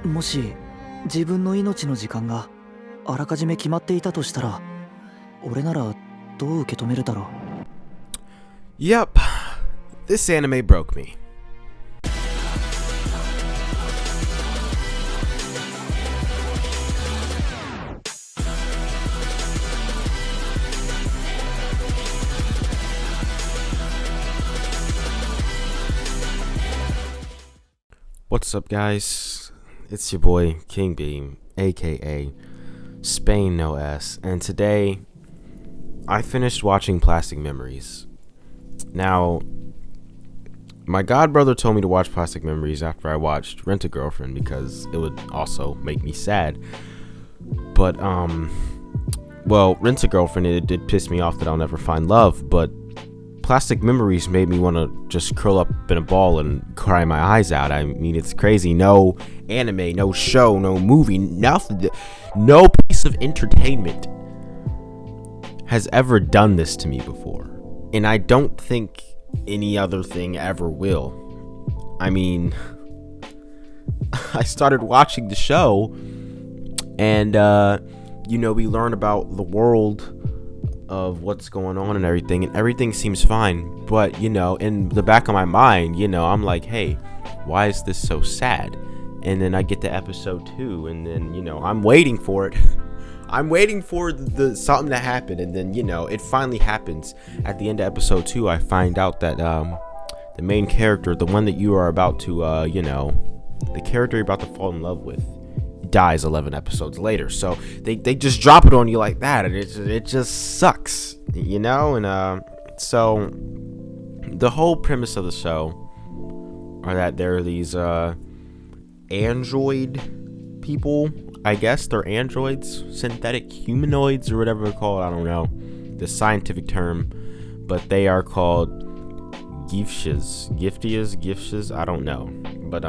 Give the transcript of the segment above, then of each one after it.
もし自分の命の時間があらかじめ決まっていたとしたら、俺ならどう受け止めるだろう。 Yep, this anime broke me. What's up, guys? It's your boy King Beam, aka Spain No S, and today I finished watching Plastic Memories. Now, my god brother told me to watch Plastic Memories after I watched Rent a Girlfriend because it would also make me sad. But well, Rent a Girlfriend, it did piss me off that I'll never find love, but Plastic Memories made me want to just curl up in a ball and cry my eyes out. I mean, it's crazy. No anime, no show, no movie, nothing, no piece of entertainment has ever done this to me before. And I don't think any other thing ever will. I mean, I started watching the show and, we learn about the world of what's going on and everything seems fine. But, in the back of my mind, I'm like, hey, why is this so sad? And then I get to episode 2 and then, I'm waiting for it. I'm waiting for the something to happen, and then it finally happens. At the end of episode 2, I find out that the main character, the one that you are about to the character you're about to fall in love with, dies 11 episodes later. So they just drop it on you like that, and it just sucks, and so the whole premise of the show are that there are these android people. I guess they're androids, synthetic humanoids, or whatever they're called. I don't know the scientific term, but they are called gifties. I don't know, but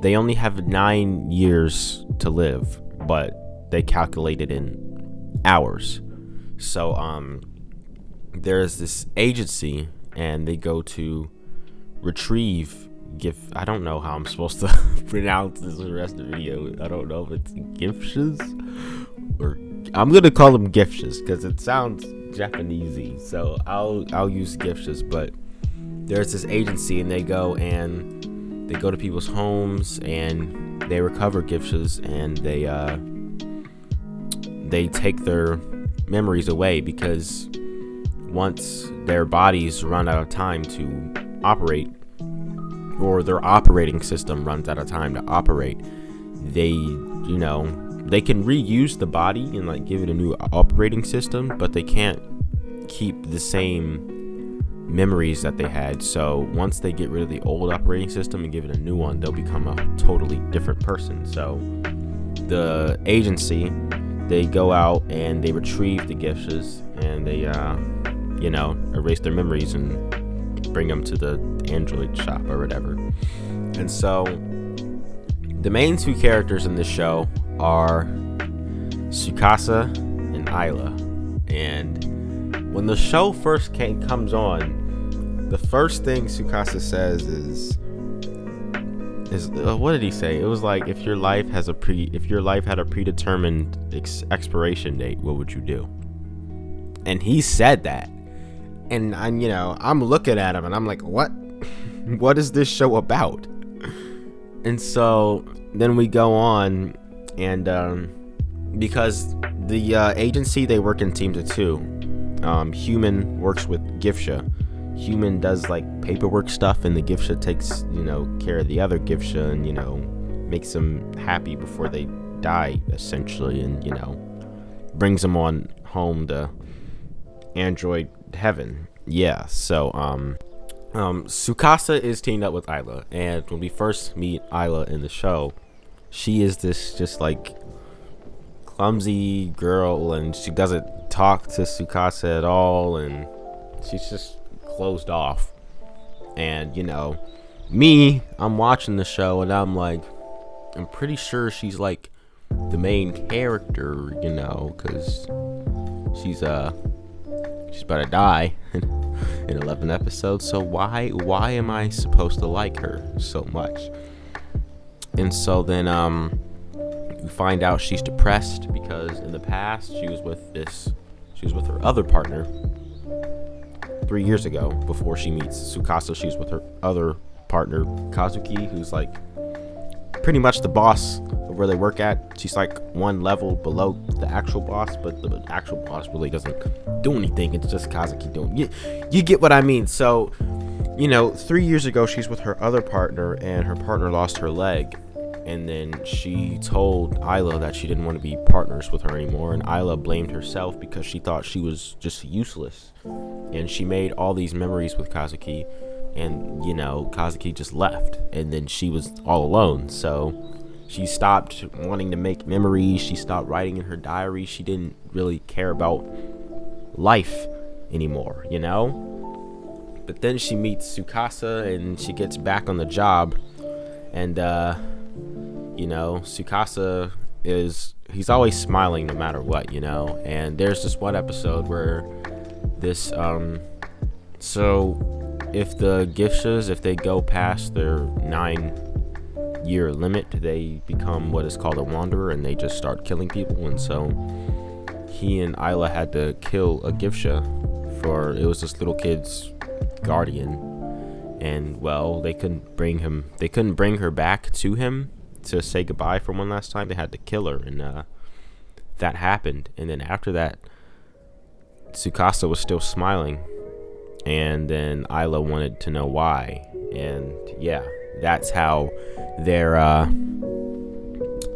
they only have 9 years to live, but they calculate it in hours. So there's this agency, and they go to retrieve I don't know how I'm supposed to pronounce this the rest of the video. I don't know if it's gifties or I'm gonna call them gifties because it sounds Japanesey, so I'll use gifties. But there's this agency, and they go to people's homes and they recover gifties, and they take their memories away because once their bodies run out of time to operate, or their operating system runs out of time to operate, they can reuse the body and give it a new operating system, but they can't keep the same memories that they had. So once they get rid of the old operating system and give it a new one, they'll become a totally different person. So the agency, they go out and they retrieve the gifts, and they erase their memories and bring them to the android shop or whatever. And so the main 2 characters in this show are Tsukasa and Isla. And when the show first comes on, the first thing Tsukasa says is what did he say? It was like, if your life had a predetermined expiration date, what would you do? And he said that. And I'm looking at him and I'm like, what? What is this show about? And so then we go on, and because the agency, they work in teams of 2. Human works with Gifsha. Human does paperwork stuff, and the Gifsha takes care of the other Gifsha and makes them happy before they die, essentially, and brings them on home to android heaven. Yeah, so Tsukasa is teamed up with Isla, and when we first meet Isla in the show, she is this just clumsy girl, and she doesn't talk to Tsukasa at all, and she's just closed off. And I'm watching the show, and I'm like, I'm pretty sure she's the main character, because she's about to die in 11 episodes. So why am I supposed to like her so much? And so then we find out she's depressed because in the past she was with her other partner 3 years ago. Before she meets Tsukasa, she was with her other partner Kazuki, who's like pretty much the boss of where they work at. She's like one level below the actual boss, but the actual boss really doesn't do anything. It's just Kazuki doing. You get what I mean. So 3 years ago she's with her other partner, and her partner lost her leg, and then she told Isla that she didn't want to be partners with her anymore, and Isla blamed herself because she thought she was just useless, and she made all these memories with Kazuki, and Kazuki just left, and then she was all alone. So she stopped wanting to make memories. She stopped writing in her diary. She didn't really care about life anymore, But then she meets Tsukasa, and she gets back on the job, and Tsukasa he's always smiling no matter what, and there's this one episode where this so if the Gifshas, if they go past their 9-year limit, they become what is called a wanderer, and they just start killing people. And so he and Isla had to kill a Gifsha for, it was this little kid's guardian, and well, they couldn't bring her back to him to say goodbye for one last time. They had to kill her, and that happened. And then after that, Tsukasa was still smiling, and then Isla wanted to know why. And yeah, that's how their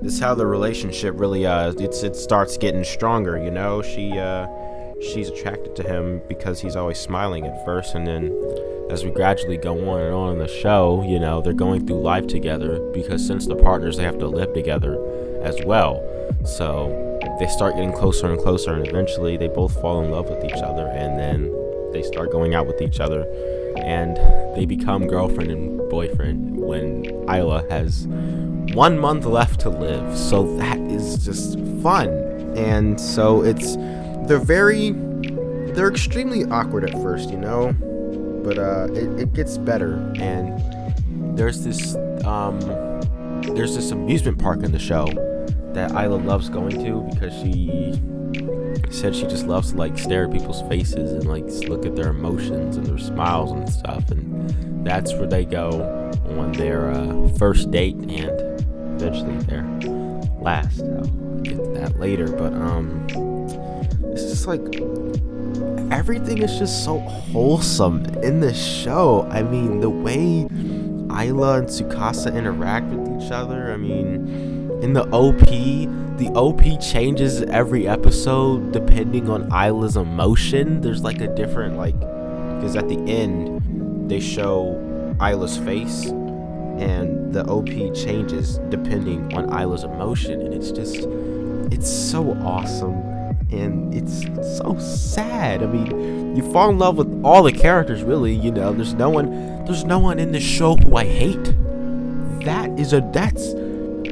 relationship really it starts getting stronger. She's attracted to him because he's always smiling at first, and then as we gradually go on and on in the show, they're going through life together, because since they're partners, they have to live together as well. So they start getting closer and closer, and eventually they both fall in love with each other, and then they start going out with each other, and they become girlfriend and boyfriend when Isla has 1 month left to live. So that is just fun. And so they're extremely awkward at first, but it gets better. And there's this amusement park in the show that Isla loves going to, because she said she just loves to stare at people's faces and look at their emotions and their smiles and stuff. And that's where they go on their first date, and eventually their last. I'll get to that later, but it's just everything is just so wholesome in this show. I mean, the way Isla and Tsukasa interact with each other. I mean, in the OP changes every episode depending on Isla's emotion. There's a different, because at the end they show Isla's face, and the OP changes depending on Isla's emotion, and it's so awesome, and it's so sad. I mean, you fall in love with all the characters, really. There's no one in this show who I hate.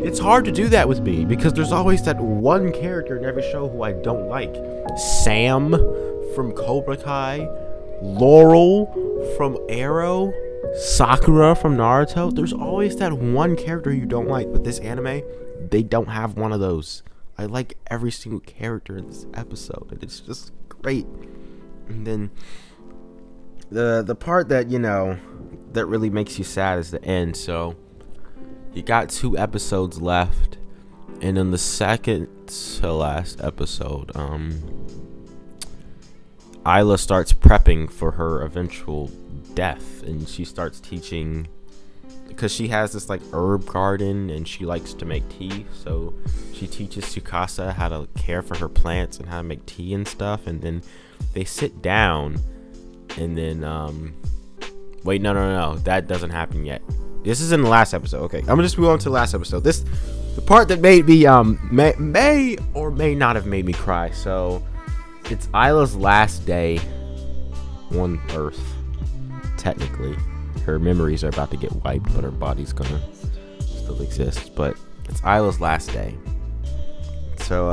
It's hard to do that with me, because there's always that one character in every show who I don't like. Sam from Cobra Kai, Laurel from Arrow, Sakura from Naruto. There's always that one character you don't like. But this anime, they don't have one of those. I like every single character in this episode, and it's just great. And then the part that that really makes you sad is the end. So you got 2 episodes left, and in the second to last episode, Isla starts prepping for her eventual death, and she starts teaching, because she has this herb garden and she likes to make tea, so she teaches Tsukasa how to care for her plants and how to make tea and stuff. And then they sit down, and then wait, no, that doesn't happen yet. This is in the last episode. Okay, I'm gonna just move on to the last episode. The part that made me may or may not have made me cry. So it's Isla's last day on Earth. Technically, her memories are about to get wiped, but her body's gonna still exist. But it's Isla's last day. So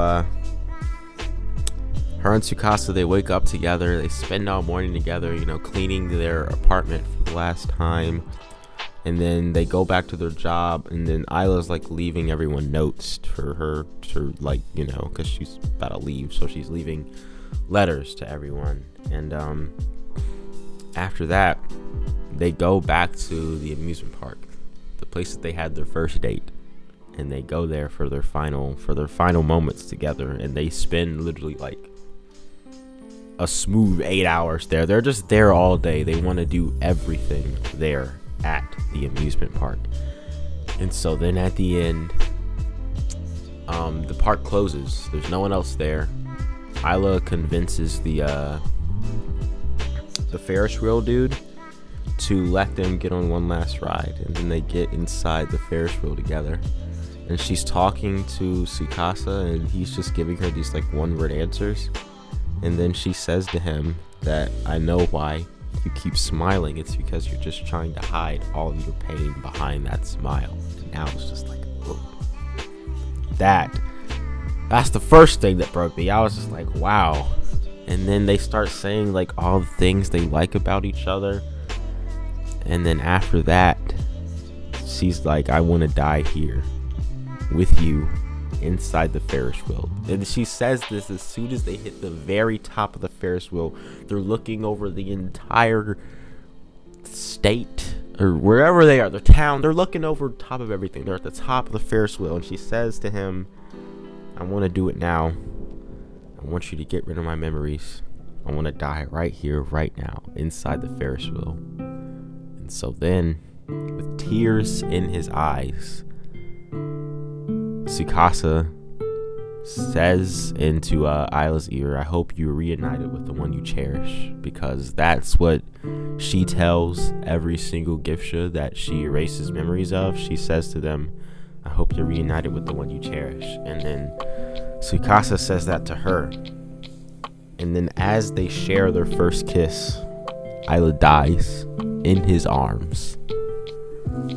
her and Tsukasa, they wake up together. They spend all morning together, cleaning their apartment for the last time. And then they go back to their job, and then Isla's like leaving everyone notes for her to, like, you know, because she's about to leave, so she's leaving letters to everyone. And after that, they go back to the amusement park, the place that they had their first date, and they go there for their final moments together, and they spend literally like a smooth 8 hours there. They're just there all day. They want to do everything there at the amusement park. And so then at the end, the park closes. There's no one else there. Isla convinces the Ferris wheel dude to let them get on one last ride, and then they get inside the Ferris wheel together, and she's talking to Tsukasa, and he's just giving her these like one-word answers. And then she says to him that, I know why you keep smiling. It's because you're just trying to hide all of your pain behind that smile. And now it's just like, whoa. That's the first thing that broke me. I was just like, wow. And then they start saying like all the things they like about each other. And then after that, she's like, I want to die here with you inside the Ferris wheel. And she says this as soon as they hit the very top of the Ferris wheel. They're looking over the entire state, or wherever they are, the town. They're looking over top of everything. They're at the top of the Ferris wheel, and she says to him, I want to do it now. I want you to get rid of my memories. I want to die right here, right now, inside the Ferris wheel. And so then, with tears in his eyes, Tsukasa says into Isla's ear, I hope you're reunited with the one you cherish, because that's what she tells every single Gifsha that she erases memories of. She says to them, I hope you're reunited with the one you cherish. And then Tsukasa says that to her. And then as they share their first kiss, Isla dies in his arms.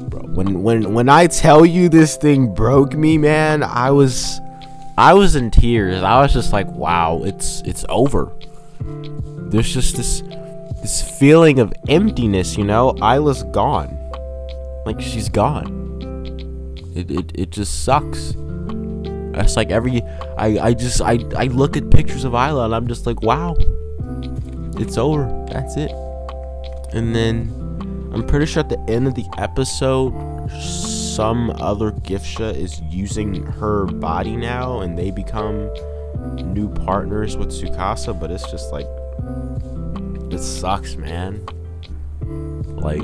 Bro, when I tell you this thing broke me, man, I was in tears. I was just like, wow, it's over. There's just this feeling of emptiness, you know. Isla's gone. Like, she's gone. It just sucks. It's like I look at pictures of Isla and I'm just like, wow, it's over. That's it. And then I'm pretty sure at the end of the episode, some other Gifsha is using her body now, and they become new partners with Tsukasa. But it's just like, it sucks, man. Like,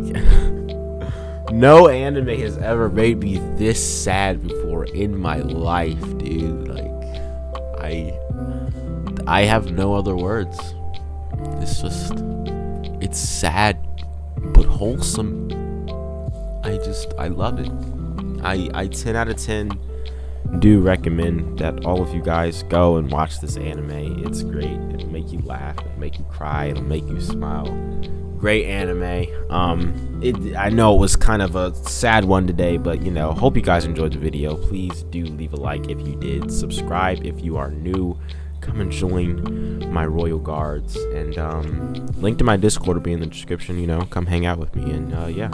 no anime has ever made me this sad before in my life, dude. Like, I have no other words. It's sad but wholesome. I love it. I 10 out of 10 do recommend that all of you guys go and watch this anime. It's great. It'll make you laugh, it'll make you cry, it'll make you smile. Great anime. I know it was kind of a sad one today, but you know, hope you guys enjoyed the video. Please do leave a like if you did. Subscribe if you are new. Come and join my royal guards, and link to my Discord will be in the description. You know, come hang out with me, and yeah,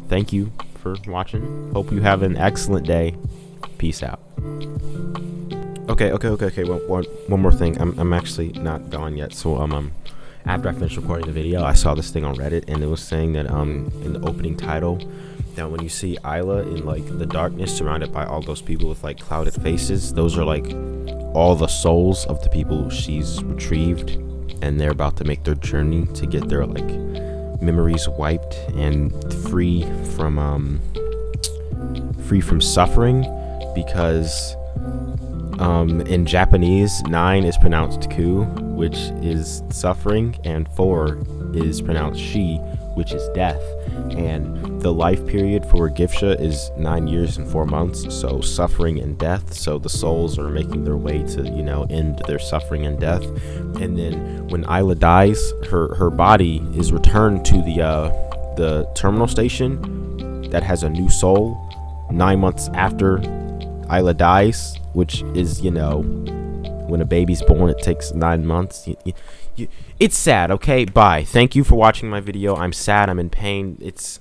thank you for watching. Hope you have an excellent day. Peace out. Okay. One more thing. I'm actually not gone yet. So after I finished recording the video, I saw this thing on Reddit, and it was saying that in the opening title, that when you see Isla in like the darkness surrounded by all those people with like clouded faces, those are like all the souls of the people she's retrieved, and they're about to make their journey to get their like memories wiped and free from suffering, because in Japanese 9 is pronounced ku, which is suffering, and 4 is pronounced shi, which is death. And the life period for Gifsha is 9 years and 4 months, so suffering and death. So the souls are making their way to, you know, end their suffering and death. And then when Isla dies, her body is returned to the terminal station that has a new soul 9 months after Isla dies, which is, you know, when a baby's born, it takes 9 months. It's sad. Okay, bye. Thank you for watching my video. I'm sad. I'm in pain. It's